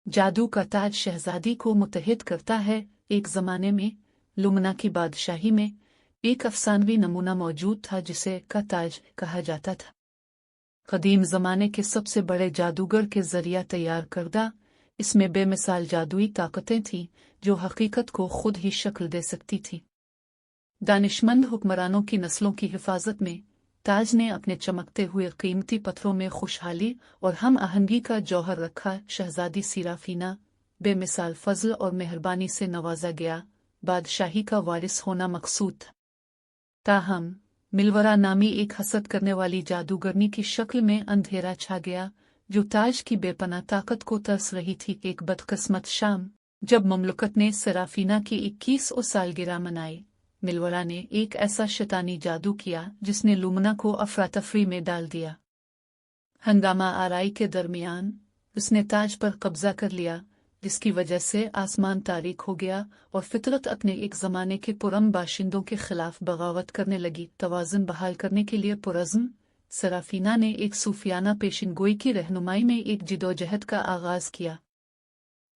जादू का ताज शहजादी को मुत्तहिद करता है। एक ज़माने में लुमना की बादशाही में एक अफसानवी नमूना मौजूद था जिसे का ताज कहा जाता था। कदीम ज़माने के सबसे बड़े जादूगर के ज़रिया तैयार करदा इसमें बेमिसाल जादुई ताकतें थीं जो हकीकत को खुद ही शक्ल दे सकती थीं। दानिशमंद हुक्मरानों की नस्लों की हिफाजत में ताज ने अपने चमकते हुए कीमती पत्थरों में खुशहाली और हम आहंगी का जौहर रखा। शहजादी सीराफीना बेमिसाल फजल और मेहरबानी से नवाजा गया बादशाही का वारिस होना मकसूद था। ताहम मिलवरा नामी एक हसद करने वाली जादूगरनी की शक्ल में अंधेरा छा गया जो ताज की बेपनाह ताकत को तरस रही थी। एक बदकिस्मत शाम जब ममलकत ने सराफीना की 21 सालगिरह मनाई, मिलवरा ने एक ऐसा शैतानी जादू किया जिसने लुमना को अफरा-तफरी में डाल दिया। हंगामा आराई के दरमियान उसने ताज पर कब्जा कर लिया जिसकी वजह से आसमान तारीक हो गया और फितरत अपने एक ज़माने के पुरम बाशिंदों के खिलाफ बगावत करने लगी। तवाज़ुन बहाल करने के लिए पुरज़्म सराफीना ने एक सूफियाना पेशिनगोई की रहनुमाई में एक जिदोजहद का आगाज़ किया।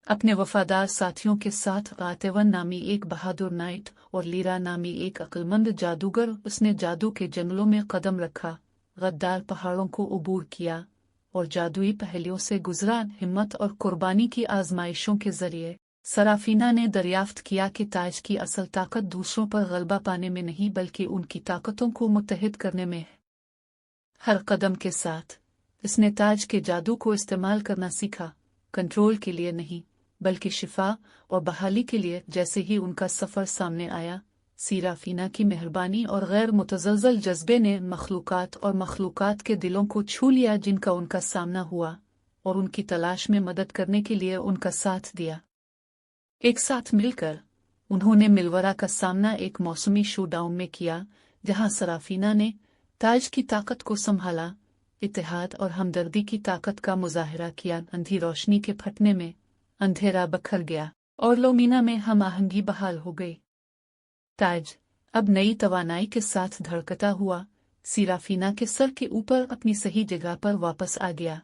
अपने वफादार साथियों के साथ गातेवन नामी एक बहादुर नाइट और लीरा नामी एक अक्लमंद जादूगर उसने जादू के जंगलों में कदम रखा, गद्दार पहाड़ों को उबूर किया और जादुई पहेलियों से गुजरा। हिम्मत और कुर्बानी की आजमाइशों के जरिए सराफीना ने दरियाफ्त किया कि ताज की असल ताकत दूसरों पर गलबा पाने में नहीं बल्कि उनकी ताकतों को मुत्तहिद करने में है। हर कदम के साथ इसने ताज के जादू को इस्तेमाल करना सीखा, कंट्रोल के लिए नहीं बल्कि शिफा और बहाली के लिए। जैसे ही उनका सफ़र सामने आया, सीराफीना की मेहरबानी और गैर मुतज़लज़ल जज्बे ने मखलूक़ात के दिलों को छू लिया जिनका उनका सामना हुआ और उनकी तलाश में मदद करने के लिए उनका साथ दिया। एक साथ मिलकर उन्होंने मिलवरा का सामना एक मौसमी शोडाउन में किया जहां सराफीना ने ताज की ताकत को संभाला, इत्तेहाद और हमदर्दी की ताकत का मुजाहिरा किया। अंधी रोशनी के फटने में अंधेरा बखर गया और लोमीना में हम आहंगी बहाल हो गई। ताज अब नई तवानाई के साथ धड़कता हुआ सीराफीना के सर के ऊपर अपनी सही जगह पर वापस आ गया।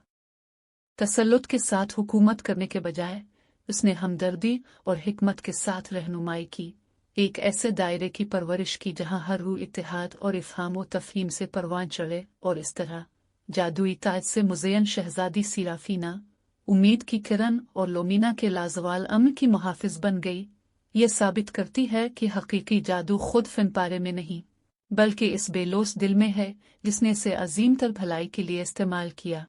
तसल्लुत के साथ हुकूमत करने के बजाय उसने हमदर्दी और हिकमत के साथ रहनुमाई की, एक ऐसे दायरे की परवरिश की जहां हर रूह इत्तेहाद और इफ़हाम व तफ़हीम से परवान चढ़े। और इस तरह जादुई ताज से मुज़य्यन शहजादी सीराफीना उम्मीद की किरण और लोमीना के लाजवाल अम्न की मुहाफ़िज़ बन गई। ये साबित करती है कि हकीकी जादू खुद फ़नपारे में नहीं बल्कि इस बेलोस दिल में है जिसने इसे अजीम तर भलाई के लिए इस्तेमाल किया।